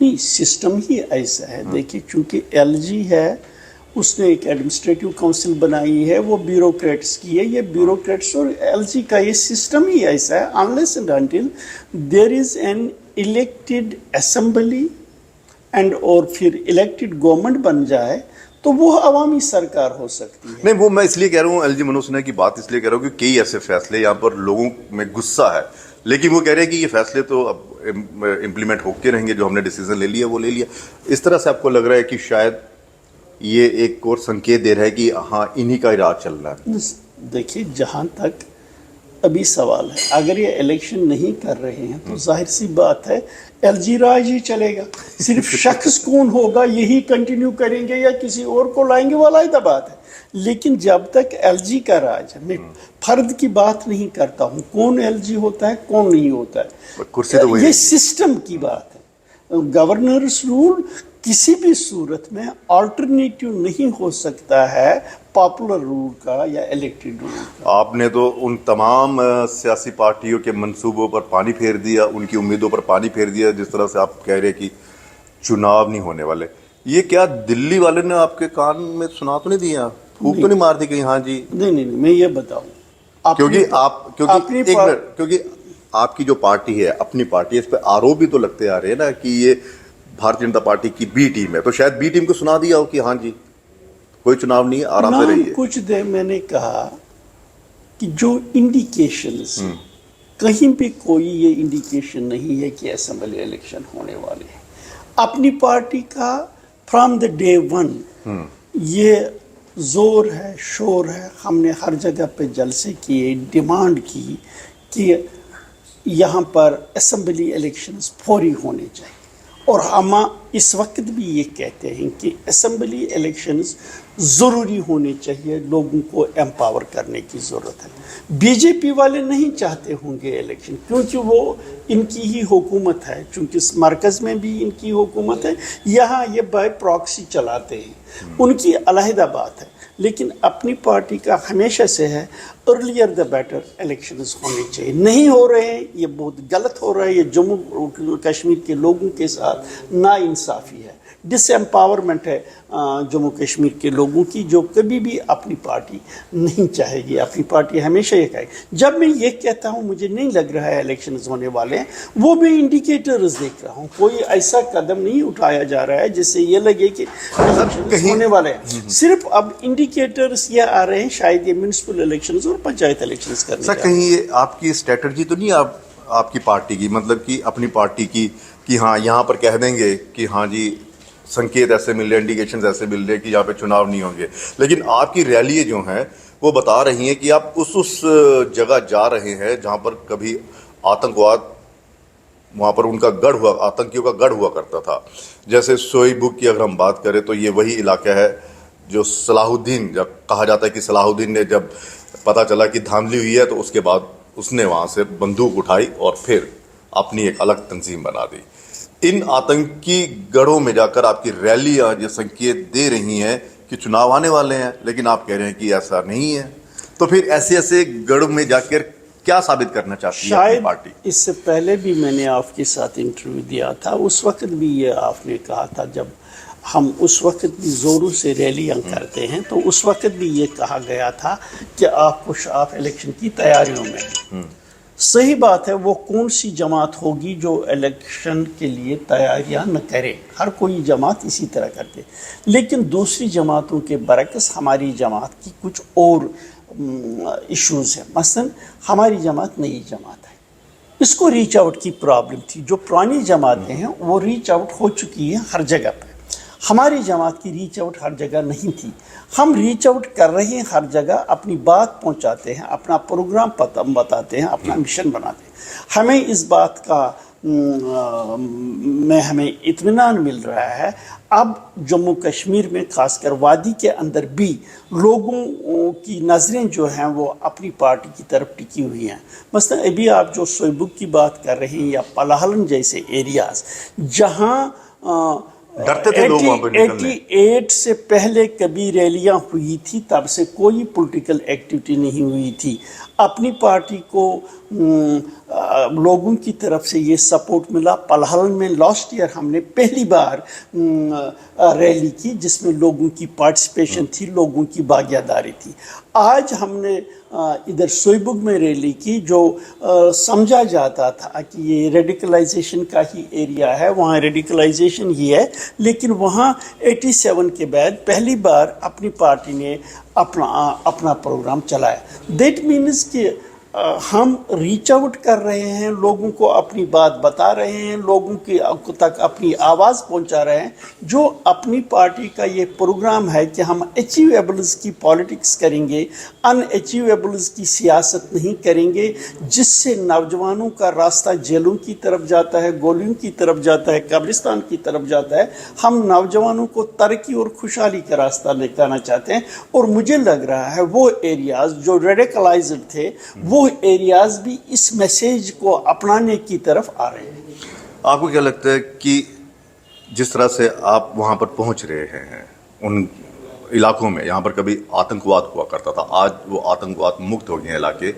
نہیں، سسٹم ہی ایسا ہے. دیکھیے، چونکہ ایل جی ہے، اس نے ایک ایڈمنسٹریٹو کونسل بنائی ہے، وہ بیوروکریٹس کی ہے. یہ بیوروکریٹس اور ایل جی کا یہ سسٹم ہی ایسا ہے. unless and until there is an elected assembly and اور پھر الیکٹڈ گورنمنٹ بن جائے تو وہ عوامی سرکار ہو سکتی ہے. نہیں، وہ میں اس لیے کہہ رہا ہوں، ایل جی منوج سنہا کی بات اس لیے کہہ رہا ہوں کہ کئی ایسے فیصلے یہاں پر لوگوں میں غصہ ہے، لیکن وہ کہہ رہے ہیں کہ یہ فیصلے تو اب امپلیمنٹ ہو کے رہیں گے، جو ہم نے ڈیسیزن لے لیا وہ لے لیا. اس طرح سے آپ کو لگ رہا ہے کہ شاید یہ ایک اور سنکیت دے رہا ہے کہ ہاں انہی کا راج چل رہا ہے؟ دیکھیے، جہاں تک ابھی سوال ہے، اگر یہ الیکشن نہیں کر رہے ہیں تو ظاہر سی بات ہے ایل جی راج ہی چلے گا. صرف شخص کون ہوگا یہی کنٹینیو کریں گے یا کسی اور کو لائیں گے، وہ علیحدہ بات ہے. لیکن جب تک ایل جی کا راج ہے، میں فرد کی بات نہیں کرتا ہوں، کون ایل جی ہوتا ہے کون نہیں ہوتا ہے، کرسی تو وہی یہ سسٹم کی بات ہے. گورنرس رول کسی بھی صورت میں آلٹرنیٹیو نہیں ہو سکتا ہے پاپولر رول کا یا الیکٹڈ رول کا. آپ نے تو ان تمام سیاسی پارٹیوں کے منصوبوں پر پانی پھیر دیا، ان کی امیدوں پر پانی پھیر دیا، جس طرح سے آپ کہہ رہے کہ چناو نہیں ہونے والے. یہ کیا دلی والے نے آپ کے کان میں سنا تو نہیں دیا، پھونک تو نہیں مار دی کہ ہاں جی؟ نہیں، میں یہ بتاؤں، کیونکہ آپ کی جو پارٹی ہے، اپنی پارٹی ہے، اس پہ آروپ بھی تو لگتے آ رہے ہیں نا کہ یہ بھارتیہ جنتا پارٹی کی بی ٹیم ہے، تو شاید بی ٹیم کو سنا دیا ہو کہ ہاں جی کوئی چناو نہیں ہے، آرام سے رہیے. کچھ دیر میں نے کہا کہ جو انڈیکیشنز کہیں بھی کوئی یہ انڈیکیشن نہیں ہے کہ اسمبلی الیکشن ہونے والے ہیں. اپنی پارٹی کا فرام دا ڈے ون یہ زور ہے، شور ہے. ہم نے ہر جگہ پہ جلسے کیے، ڈیمانڈ کی کہ یہاں پر اسمبلی الیکشنز فوری ہونے چاہیے. اور ہم اس وقت بھی یہ کہتے ہیں کہ اسمبلی الیکشنز ضروری ہونے چاہیے، لوگوں کو امپاور کرنے کی ضرورت ہے. بی جے پی والے نہیں چاہتے ہوں گے الیکشن، کیونکہ وہ ان کی ہی حکومت ہے، چونکہ مرکز میں بھی ان کی حکومت ہے، یہاں یہ بائی پراکسی چلاتے ہیں، ان کی علیحدہ بات ہے. لیکن اپنی پارٹی کا ہمیشہ سے ہے ارلیئر دا بیٹر، الیکشنز ہونے چاہیے. نہیں ہو رہے ہیں، یہ بہت غلط ہو رہا ہے. یہ جموں کشمیر کے لوگوں کے ساتھ نا انصافی ہے، ڈس امپاورمنٹ ہے جموں کشمیر کے لوگوں کی، جو کبھی بھی اپنی پارٹی نہیں چاہے گی. اپنی پارٹی ہمیشہ یہ کہے گی. جب میں یہ کہتا ہوں مجھے نہیں لگ رہا ہے الیکشنز ہونے والے ہیں، وہ بھی انڈیکیٹرز دیکھ رہا ہوں. کوئی ایسا قدم نہیں اٹھایا جا رہا ہے جس سے یہ لگے کہ الیکشنز ہونے والے ہیں. صرف اب انڈیکیٹرز یہ آ رہے ہیں شاید یہ میونسپل الیکشنز اور پنچایت الیکشنز کرنے سر. کہیں یہ آپ کی اسٹریٹجی تو نہیں آپ کی پارٹی کی، مطلب کہ اپنی پارٹی کی، کہ ہاں یہاں پر کہہ دیں گے کہ ہاں جی سنکیت ایسے مل رہے، انڈیکیشنز ایسے مل رہے کہ یہاں پہ چناو نہیں ہوں گے، لیکن آپ کی ریلیاں جو ہیں وہ بتا رہی ہیں کہ آپ اس جگہ جا رہے ہیں جہاں پر کبھی آتنکواد، وہاں پر ان کا گڑھ ہوا، آتنکیوں کا گڑھ ہوا کرتا تھا. جیسے سوئی بک کی اگر ہم بات کریں تو یہ وہی علاقہ ہے جو صلاح الدین، جب کہا جاتا ہے کہ صلاح الدین نے جب پتہ چلا کہ دھاندلی ہوئی ہے تو اس کے بعد اس نے وہاں سے بندوق اٹھائی اور پھر اپنی ایک الگ تنظیم بنا دی. ان آتنکی گڑھوں میں جا کر آپ کی ریلیاں یہ سنکیت دے رہی ہیں کہ چناو آنے والے ہیں، لیکن آپ کہہ رہے ہیں کہ ایسا نہیں ہے. تو پھر ایسے گڑھوں میں جا کر کیا ثابت کرنا چاہتی ہے اپنی پارٹی؟ شاید اس سے پہلے بھی میں نے آپ کے ساتھ انٹرویو دیا تھا، اس وقت بھی یہ آپ نے کہا تھا، جب ہم اس وقت بھی زوروں سے ریلیاں کرتے ہیں تو اس وقت بھی یہ کہا گیا تھا کہ آپ الیکشن کی تیاریوں میں. صحیح بات ہے، وہ کون سی جماعت ہوگی جو الیکشن کے لیے تیاریاں نہ کرے؟ ہر کوئی جماعت اسی طرح کرتے، لیکن دوسری جماعتوں کے برعکس ہماری جماعت کی کچھ اور ایشوز ہیں. مثلا ہماری جماعت نئی جماعت ہے، اس کو ریچ آؤٹ کی پرابلم تھی. جو پرانی جماعتیں ہیں وہ ریچ آؤٹ ہو چکی ہیں ہر جگہ پہ، ہماری جماعت کی ریچ آؤٹ ہر جگہ نہیں تھی. ہم ریچ آؤٹ کر رہے ہیں ہر جگہ، اپنی بات پہنچاتے ہیں، اپنا پروگرام بتاتے ہیں، اپنا مشن بناتے ہیں. ہمیں اس بات کا میں ہمیں اطمینان مل رہا ہے. اب جموں کشمیر میں خاص کر وادی کے اندر بھی لوگوں کی نظریں جو ہیں وہ اپنی پارٹی کی طرف ٹکی ہوئی ہیں. مثلا ابھی آپ جو سوئی بک کی بات کر رہے ہیں یا پلاہلن جیسے ایریاز جہاں ڈرتے تھے لوگ وہاں پر نکلنے؟ 88 سے پہلے کبھی ریلیاں ہوئی تھی، تب سے کوئی پولیٹیکل ایکٹیویٹی نہیں ہوئی تھی. اپنی پارٹی کو لوگوں کی طرف سے یہ سپورٹ ملا. پلہل میں لاسٹ ایئر ہم نے پہلی بار ریلی کی جس میں لوگوں کی پارٹیسپیشن تھی، لوگوں کی بھاگیداری تھی. آج ہم نے ادھر سوئیبگ میں ریلی کی جو سمجھا جاتا تھا کہ یہ ریڈیکلائزیشن کا ہی ایریا ہے، وہاں ریڈیکلائزیشن ہی ہے، لیکن وہاں 87 کے بعد پہلی بار اپنی پارٹی نے اپنا پروگرام چلایا. دیٹ مینز کہ ہم ریچ آؤٹ کر رہے ہیں، لوگوں کو اپنی بات بتا رہے ہیں، لوگوں کی تک اپنی آواز پہنچا رہے ہیں. جو اپنی پارٹی کا یہ پروگرام ہے کہ ہم اچیویبلز کی پالیٹکس کریں گے، ان اچیویبلز کی سیاست نہیں کریں گے، جس سے نوجوانوں کا راستہ جیلوں کی طرف جاتا ہے، گولیوں کی طرف جاتا ہے، قبرستان کی طرف جاتا ہے. ہم نوجوانوں کو ترقی اور خوشحالی کا راستہ دکھانا چاہتے ہیں. اور مجھے لگ رہا ہے وہ ایریاز جو ریڈیکلائزڈ تھے وہ ایریاز بھی اس میسیج کو اپنانے کی طرف آ رہے ہیں. آپ کو کیا لگتا ہے کہ جس طرح سے آپ وہاں پر پہنچ رہے ہیں ان علاقوں میں، یہاں پر کبھی آتنکواد ہوا کرتا تھا، آج وہ آتنکواد مکت ہو گئے ہیں علاقے،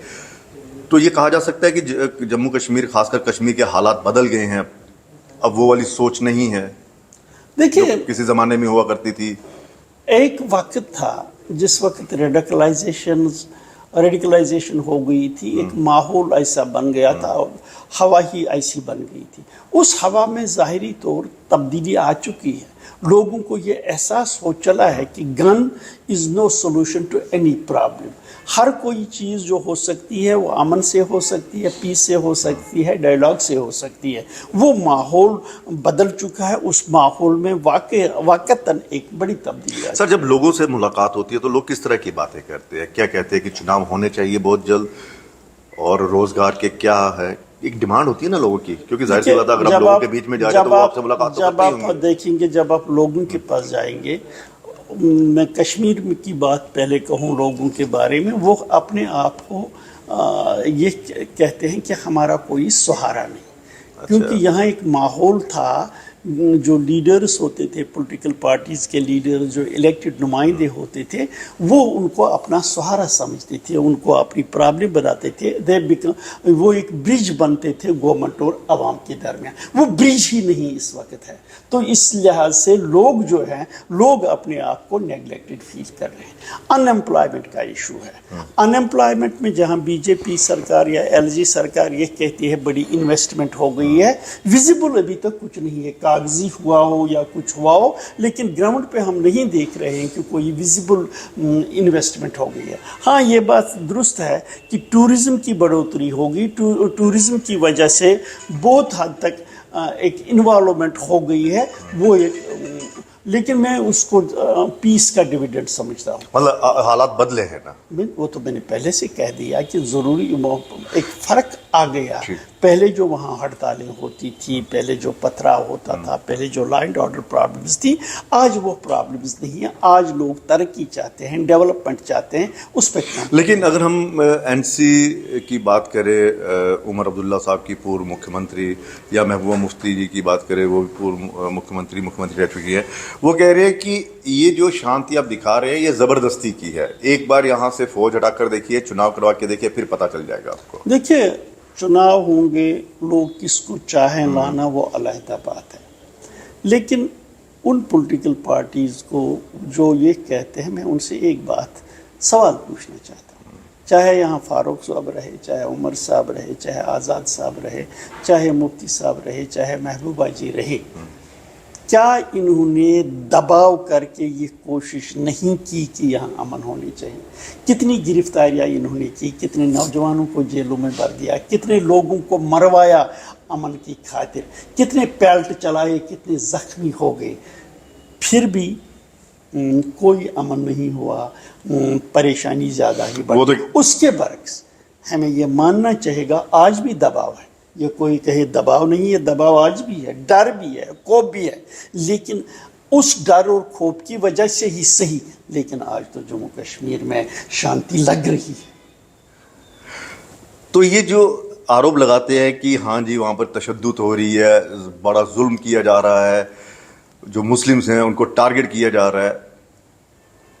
تو یہ کہا جا سکتا ہے کہ جموں کشمیر، خاص کر کشمیر کے حالات بدل گئے ہیں، اب وہ والی سوچ نہیں ہے دیکھیے جو کسی زمانے میں ہوا کرتی تھی؟ ایک وقت تھا جس وقت ریڈیکلائزیشن ہو گئی تھی، ایک ماحول ایسا بن گیا تھا، ہوا ہی ایسی بن گئی تھی. اس ہوا میں ظاہری طور تبدیلی آ چکی ہے. لوگوں کو یہ احساس ہو چلا ہے کہ گن از no solution to any problem. ہر کوئی چیز جو ہو سکتی ہے وہ امن سے ہو سکتی ہے، پیس سے ہو سکتی ہے، ڈائیلاگ سے ہو سکتی ہے. وہ ماحول بدل چکا ہے. اس ماحول میں واقعتاً ایک بڑی تبدیلی ہے. سر، جب لوگوں سے ملاقات ہوتی ہے تو لوگ کس طرح کی باتیں کرتے ہیں؟ کیا کہتے ہیں کہ چناؤ ہونے چاہیے بہت جلد، اور روزگار کے کیا ہے؟ ایک ڈیمانڈ ہوتی ہے نا لوگوں کی، کیونکہ ظاہر سی بات ہے اگر آپ لوگوں کے بیچ میں جا رہے ہیں تو وہ آپ سے ملاقات تو کرتے ہی ہوں گے. جب آپ دیکھیں گے، جب آپ لوگوں کے پاس جائیں گے، میں کشمیر کی بات پہلے کہوں لوگوں کے بارے میں، وہ اپنے آپ کو یہ کہتے ہیں کہ ہمارا کوئی سہارا نہیں. کیونکہ یہاں ایک ماحول تھا، جو لیڈرز ہوتے تھے، پولیٹیکل پارٹیز کے لیڈر جو الیکٹڈ نمائندے ہوتے تھے، وہ ان کو اپنا سہارا سمجھتے تھے، ان کو اپنی پرابلم بتاتے تھے. وہ ایک برج بنتے تھے گورنمنٹ اور عوام کے درمیان. وہ برج ہی نہیں اس وقت ہے. تو اس لحاظ سے لوگ جو ہیں، لوگ اپنے آپ کو نیگلیکٹڈ فیل کر رہے ہیں. ان ایمپلائمنٹ کا ایشو ہے. ان ایمپلائمنٹ میں جہاں بی جے پی سرکار یا ایل جی سرکار یہ کہتی ہے بڑی انویسٹمنٹ ہو گئی ہے، ویزیبل ابھی تک کچھ نہیں ہے. کاغذی ہوا ہو یا کچھ ہوا ہو، لیکن گراؤنڈ پہ ہم نہیں دیکھ رہے ہیں کہ کوئی ویزیبل انویسٹمنٹ ہو گئی ہے. ہاں، یہ بات درست ہے کہ ٹورزم کی بڑھوتری ہوگی، ٹورزم کی وجہ سے بہت حد تک ایک انوالومنٹ ہو گئی ہے، وہ ایک، لیکن میں اس کو پیس کا ڈویڈنڈ سمجھتا ہوں. مطلب حالات بدلے ہیں نا؟ وہ تو میں نے پہلے سے کہہ دیا کہ ضروری ایک فرق آ گیا. پہلے جو وہاں ہڑتالیں ہوتی تھی، پہلے جو پتھراؤ ہوتا تھا، پہلے جو لا اینڈ آرڈر پرابلمز تھی، آج وہ پرابلمز نہیں ہیں. آج لوگ ترقی چاہتے ہیں، ڈیولپمنٹ چاہتے ہیں، اس پہ کام. لیکن اگر ہم این سی کی بات کریں، عمر عبداللہ صاحب کی پورو مکھیہ منتری، یا محبوبہ مفتی جی کی بات کریں، وہ بھی پورو مکھیہ منتری رہ چکی ہے، وہ کہہ رہے ہیں کہ یہ جو شانتی آپ دکھا رہے ہیں یہ زبردستی کی ہے. ایک بار یہاں سے فوج ہٹا کر دیکھیے، چناؤ کروا کے دیکھیے، پھر پتہ چل جائے گا آپ کو. دیکھیے، چناؤ ہوں گے، لوگ کس کو چاہیں لانا وہ علیحدہ بات ہے، لیکن ان پولیٹیکل پارٹیز کو جو یہ کہتے ہیں، میں ان سے ایک بات سوال پوچھنا چاہتا ہوں. چاہے یہاں فاروق صاحب رہے، چاہے عمر صاحب رہے، چاہے آزاد صاحب رہے، چاہے مفتی صاحب رہے، چاہے محبوبہ جی رہے، کیا انہوں نے دباؤ کر کے یہ کوشش نہیں کی کہ یہاں امن ہونی چاہیے؟ کتنی گرفتاریاں انہوں نے کی، کتنے نوجوانوں کو جیلوں میں بھر دیا، کتنے لوگوں کو مروایا امن کی خاطر، کتنے پیلٹ چلائے، کتنے زخمی ہو گئے، پھر بھی کوئی امن نہیں ہوا، پریشانی زیادہ ہی بڑھی. اس کے برعکس ہمیں یہ ماننا چاہے گا آج بھی دباؤ ہے. یہ کوئی کہے دباؤ نہیں ہے، دباؤ آج بھی ہے، ڈر بھی ہے، خوف بھی ہے، لیکن اس ڈر اور خوف کی وجہ سے ہی صحیح، لیکن آج تو جموں کشمیر میں شانتی لگ رہی ہے. تو یہ جو آروپ لگاتے ہیں کہ ہاں جی وہاں پر تشدد ہو رہی ہے، بڑا ظلم کیا جا رہا ہے، جو مسلمز ہیں ان کو ٹارگٹ کیا جا رہا ہے،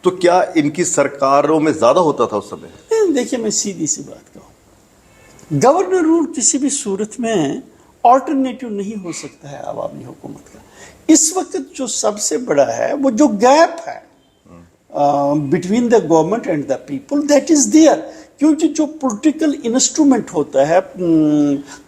تو کیا ان کی سرکاروں میں زیادہ ہوتا تھا اس سمے؟ دیکھیے میں سیدھی سی بات کہوں، گورنر رول کسی بھی صورت میں آلٹرنیٹو نہیں ہو سکتا ہے عوامی حکومت کا. اس وقت جو سب سے بڑا ہے وہ جو گیپ ہے between the government and the people, that is there. کیونکہ جو پولیٹیکل انسٹرومنٹ ہوتا ہے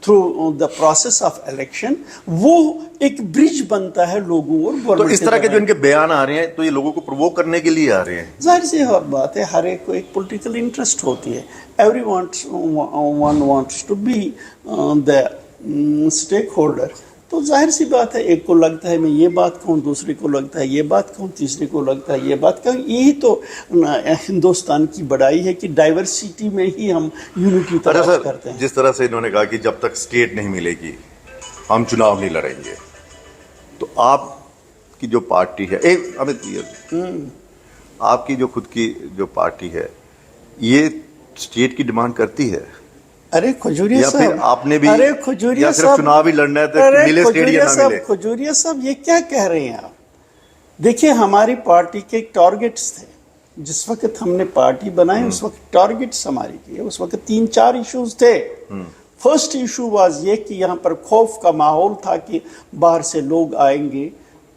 through the process of election, وہ ایک برج بنتا ہے لوگوں اور تو گورنمنٹ. اس طرح کے جو ان کے بیان آ رہے ہیں تو یہ لوگوں کو پرووک کرنے کے لیے آ رہے ہیں. ظاہر سی بات ہے، ہر ایک کو ایک پولیٹیکل انٹرسٹ ہوتی ہے. Everyone wants to be the stakeholder. تو ظاہر سی بات ہے، ایک کو لگتا ہے میں یہ بات کہوں، دوسرے کو لگتا ہے یہ بات کہوں، تیسرے کو لگتا ہے یہ بات کہوں. یہی تو ہندوستان کی بڑائی ہے کہ ڈائیورسٹی میں ہی ہم یونٹی تلاش کرتے ہیں. جس طرح سے انہوں نے کہا کہ جب تک اسٹیٹ نہیں ملے گی ہم چناؤ نہیں لڑیں گے، تو آپ کی جو پارٹی ہے آپ کی جو خود کی جو پارٹی ہے، یہ اسٹیٹ کی ڈیمانڈ کرتی ہے؟ ارے کھجوریا یا صاحب، پھر آپ نے بھی ارے کھجوریا یا صرف صاحب، چناؤ ہی لڑنا ہے تو ارے ملے اسٹیٹ یا نہ ملے؟ کھجوریا صاحب یہ کیا کہہ رہے ہیں آپ؟ دیکھیے ہماری پارٹی کے ٹارگٹس تھے. جس وقت ہم نے پارٹی بنائی اس وقت ٹارگٹس ہماری کیے. اس وقت 3-4 ایشوز تھے. فرسٹ ایشو واز یہ کہ یہاں پر خوف کا ماحول تھا کہ باہر سے لوگ آئیں گے،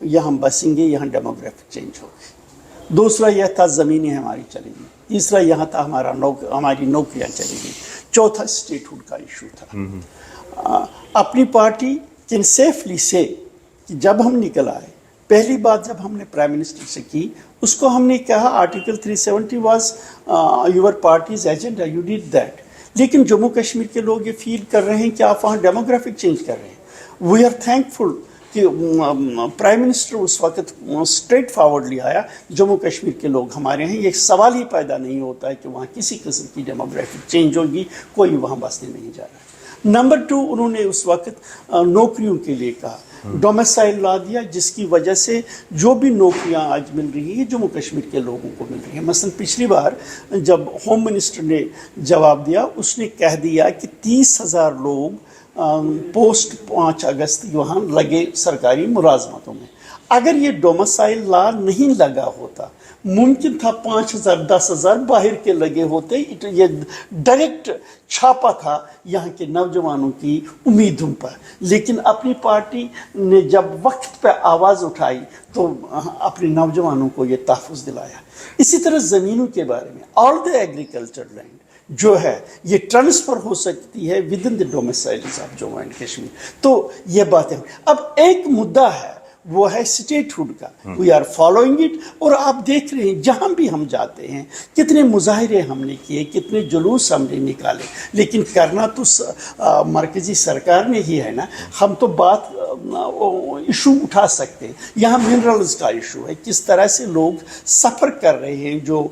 یہاں بسیں گے، یہاں ڈیموگرافک چینج ہوگی. دوسرا یہ تھا زمینیں ہماری چلیں گی. تیسرا یہاں تھا ہماری نوکریاں چلیں گی. چوتھا اسٹیٹ ہوڈ کا ایشو تھا. اپنی پارٹی کین سیفلی سے کہ جب ہم نکل آئے، پہلی بات جب ہم نے پرائم منسٹر سے کی، اس کو ہم نے کہا article 370 was your parties agenda, you did that. لیکن جموں کشمیر کے لوگ یہ فیل کر رہے ہیں کہ آپ وہاں ڈیموگرافک چینج کر رہے ہیں. وی آر تھینک فل کہ پرائم منسٹر اس وقت اسٹریٹ فارورڈلی آیا. جموں کشمیر کے لوگ ہمارے ہیں، یہ سوال ہی پیدا نہیں ہوتا ہے کہ وہاں کسی قسم کی ڈیموگرافک چینج ہوگی، کوئی وہاں بسنے نہیں جا رہا. نمبر 2، انہوں نے اس وقت نوکریوں کے لیے کہا، ڈومیسائل لا دیا، جس کی وجہ سے جو بھی نوکریاں آج مل رہی ہیں جموں کشمیر کے لوگوں کو مل رہی ہیں. مثلا پچھلی بار جب ہوم منسٹر نے جواب دیا، اس نے کہہ دیا کہ 30,000 لوگ پوسٹ 5 اگست وہاں لگے سرکاری ملازمتوں میں. اگر یہ ڈومیسائل لا نہیں لگا ہوتا، ممکن تھا 5,000 10,000 باہر کے لگے ہوتے. یہ ڈائریکٹ چھاپا تھا یہاں کے نوجوانوں کی امیدوں پر. لیکن اپنی پارٹی نے جب وقت پہ آواز اٹھائی تو اپنے نوجوانوں کو یہ تحفظ دلایا. اسی طرح زمینوں کے بارے میں، آل دا ایگریکلچر لینڈ جو ہے یہ ٹرانسفر ہو سکتی ہے with in the domiciles of Jammu and Kashmir. تو یہ باتیں اب ایک مدعا ہے، وہ ہے اسٹیٹ ہوڈ کا. We are following it. اور آپ دیکھ رہے ہیں جہاں بھی ہم جاتے ہیں کتنے مظاہرے ہم نے کیے، کتنے جلوس ہم نے نکالے. لیکن کرنا تو مرکزی سرکار نے ہی ہے نا. ہم تو بات ایشو اٹھا سکتے ہیں. یہاں منرلز کا ایشو ہے، کس طرح سے لوگ سفر کر رہے ہیں. جو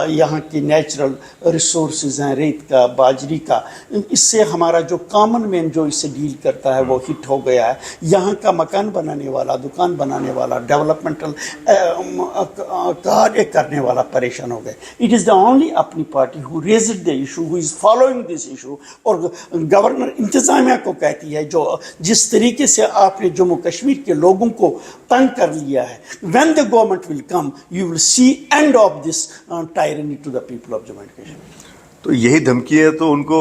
یہاں کی نیچرل ریسورسز ہیں، ریت کا، باجری کا، اس سے ہمارا جو کامن مین جو اس سے ڈیل کرتا ہے وہ ہٹ ہو گیا ہے. یہاں کا مکان بنانے والا، دکان بنانے والا، ڈیولپمنٹل کار کرنے والا پریشان ہو گئے. اٹ از دا اونلی اپنی party who raised the issue, who is following this issue. اور گورنر انتظامیہ کو کہتی ہے جو جس طریقے سے آپ نے جموں کشمیر کے لوگوں کو تنگ کر لیا ہے، when the government will come you will see end of this tyranny to the people of Jammu and Kashmir. تو یہی دھمکی ہے تو ان کو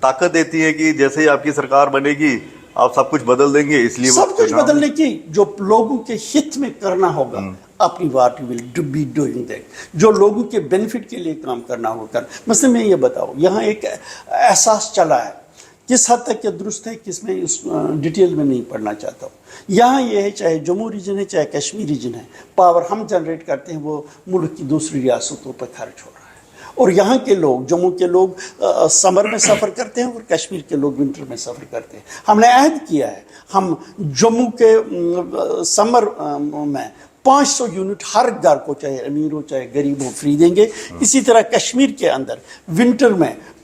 طاقت دیتی ہے کہ جیسے ہی آپ کی سرکار بنے گی آپ سب کچھ بدل دیں گے. اس لیے سب کچھ بدلنے کی جو لوگوں کے ہت میں کرنا ہوگا، اپنی party will be doing that. جو لوگوں کے بینیفٹ کے لیے کام کرنا ہوگا. مثلا میں یہ بتاؤں، یہاں ایک احساس چلا ہے، کس حد تک یہ درست ہے کس میں اس ڈیٹیل میں نہیں پڑھنا چاہتا ہوں. یہاں یہ ہے، چاہے جموں ریجن ہے چاہے کشمیر ریجن ہے، پاور ہم جنریٹ کرتے ہیں وہ ملک کی دوسری ریاستوں پر خرچ ہو رہا ہے. اور یہاں کے لوگ، جموں کے لوگ سمر میں سفر کرتے ہیں اور کشمیر کے لوگ ونٹر میں سفر کرتے ہیں. ہم نے عہد کیا ہے، ہم جموں کے سمر میں 500 یونٹ ہر گھر کو، چاہے امیر ہو چاہے غریب ہو، فری دیں گے. اسی طرح کشمیر کے اندر ونٹر میں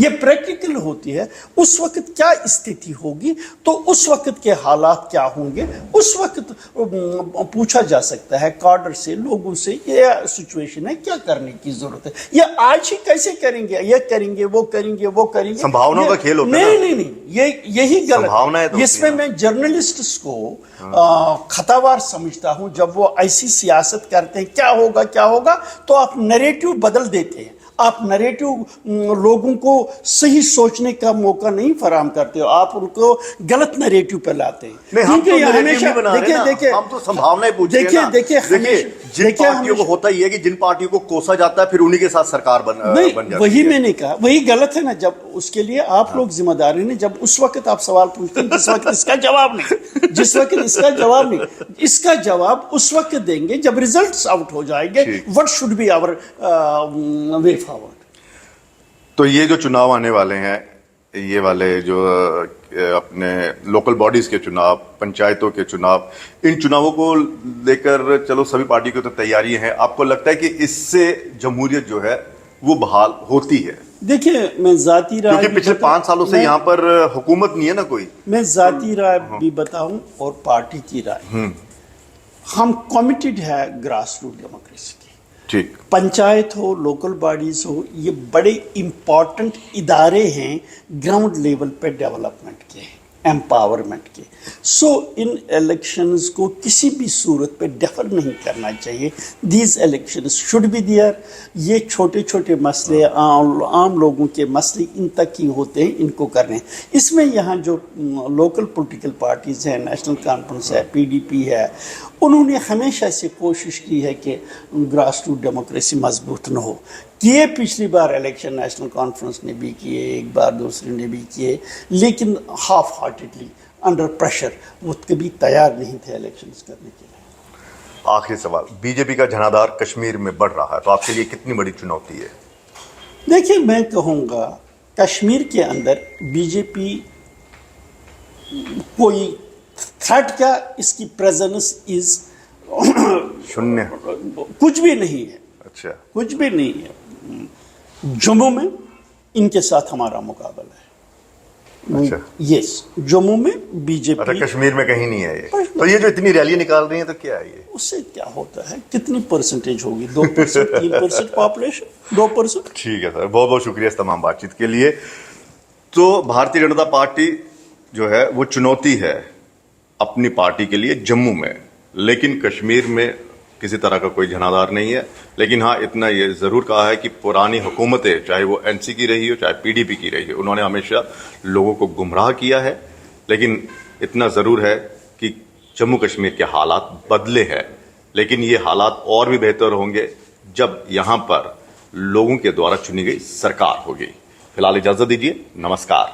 یہ پریکٹیکل ہوتی ہے. اس وقت کیا استھتی ہوگی تو اس وقت کے حالات کیا ہوں گے, اس وقت پوچھا جا سکتا ہے کارڈر سے, لوگوں سے, یہ سچویشن ہے, کیا کرنے کی ضرورت ہے. یہ آج ہی کیسے کریں گے, یہ کریں گے, وہ کریں گے, وہ کریں گے, سمبھاوناؤں کا کھیل ہوتا ہے. نہیں, یہی غلط. اس میں میں جرنلسٹس کو خطاوار سمجھتا ہوں. جب وہ ایسی سیاست کرتے ہیں کیا ہوگا تو آپ نریٹو بدل دیتے ہیں. آپ نریٹو لوگوں کو صحیح سوچنے کا موقع نہیں فراہم کرتے ہو, آپ ان کو غلط نریٹو پہ لاتے ہیں. ہم تو سمبھاونائیں پوچھ رہے ہیں. دیکھیں جن پارٹیوں کو ہوتا ہی ہے کہ جن پارٹیوں کو کوسا جاتا ہے پھر انہی کے ساتھ سرکار بن جاتی ہے. وہی میں نے کہا, وہی غلط ہے نا. جب اس کے لیے آپ لوگ ذمہ دار ہیں. جب اس وقت آپ سوال پوچھتے ہیں جس وقت اس کا جواب نہیں, اس کا جواب اس وقت دیں گے جب ریزلٹس آؤٹ ہو جائیں گے. What should be our way forward. تو یہ جو چناؤ آنے والے ہیں, یہ والے جو اپنے لوکل باڈیز کے چناؤ, پنچایتوں کے چناؤ, ان چناؤوں کو لے کر چلو سبھی پارٹی کی تو تیاری ہیں. آپ کو لگتا ہے کہ اس سے جمہوریت جو ہے وہ بحال ہوتی ہے؟ دیکھیں میں ذاتی رائے, کیونکہ پچھلے 5 سالوں سے یہاں پر حکومت نہیں ہے نا کوئی. میں ذاتی رائے بھی بتاؤں اور پارٹی کی رائے. ہم کمیٹڈ ہے گراس روٹ ڈیموکریسی کی. ٹھیک, پنچایت ہو, لوکل باڈیز ہو, یہ بڑے امپورٹنٹ ادارے ہیں گراؤنڈ لیول پہ ڈیولپمنٹ کے, امپاورمنٹ کے. سو ان الیکشنز کو کسی بھی صورت پہ ڈیفر نہیں کرنا چاہیے. These elections should be there. یہ چھوٹے چھوٹے مسئلے, عام لوگوں کے مسئلے ان تک ہی ہوتے ہیں, ان کو کرنے. اس میں یہاں جو لوکل پولیٹیکل پارٹیز ہیں, نیشنل کانفرنس ہے, PDP ہے, انہوں نے ہمیشہ سے کوشش کی ہے کہ گراس روٹ ڈیموکریسی مضبوط نہ ہو. کیے پچھلی بار الیکشن نیشنل کانفرنس نے بھی کیے, ایک بار دوسرے نے بھی کیے, لیکن ہاف ہارٹیڈلی انڈر پریشر. وہ کبھی تیار نہیں تھے الیکشنز کرنے کے لیے. آخری سوال, بی جے پی کا جھنادار کشمیر میں بڑھ رہا ہے, تو آپ کے لیے کتنی بڑی چنوتی ہے؟ دیکھیں میں کہوں گا کشمیر کے اندر بی جے پی کوئی تھریٹ کیا, اس کی پریزنس از شنیہ, کچھ بھی نہیں ہے. اچھا, کچھ بھی نہیں ہے. جموں میں ان کے ساتھ ہمارا مقابلہ ہے. اچھا, یس, جموں میں بی جے پی. کشمیر میں کہیں نہیں ہے یہ. تو یہ جو اتنی ریلی نکال رہی ہیں تو کیا ہے یہ؟ اس سے کیا ہوتا ہے, کتنی پرسنٹیج ہوگی, 2%, 3% پاپولیشن, 2%. ٹھیک ہے سر, بہت بہت شکریہ اس تمام بات چیت کے لیے. تو بھارتیہ جنتا پارٹی جو ہے وہ چنوتی ہے اپنی پارٹی کے لیے جموں میں, لیکن کشمیر میں کسی طرح کا کوئی جھنادار نہیں ہے. لیکن ہاں اتنا یہ ضرور کہا ہے کہ پرانی حکومتیں, چاہے وہ NC کی رہی ہو چاہے PDP کی رہی ہو, انہوں نے ہمیشہ لوگوں کو گمراہ کیا ہے. لیکن اتنا ضرور ہے کہ جموں کشمیر کے حالات بدلے ہیں, لیکن یہ حالات اور بھی بہتر ہوں گے جب یہاں پر لوگوں کے دوارا چنی گئی سرکار ہوگی. فی الحال اجازت دیجیے, نمسکار.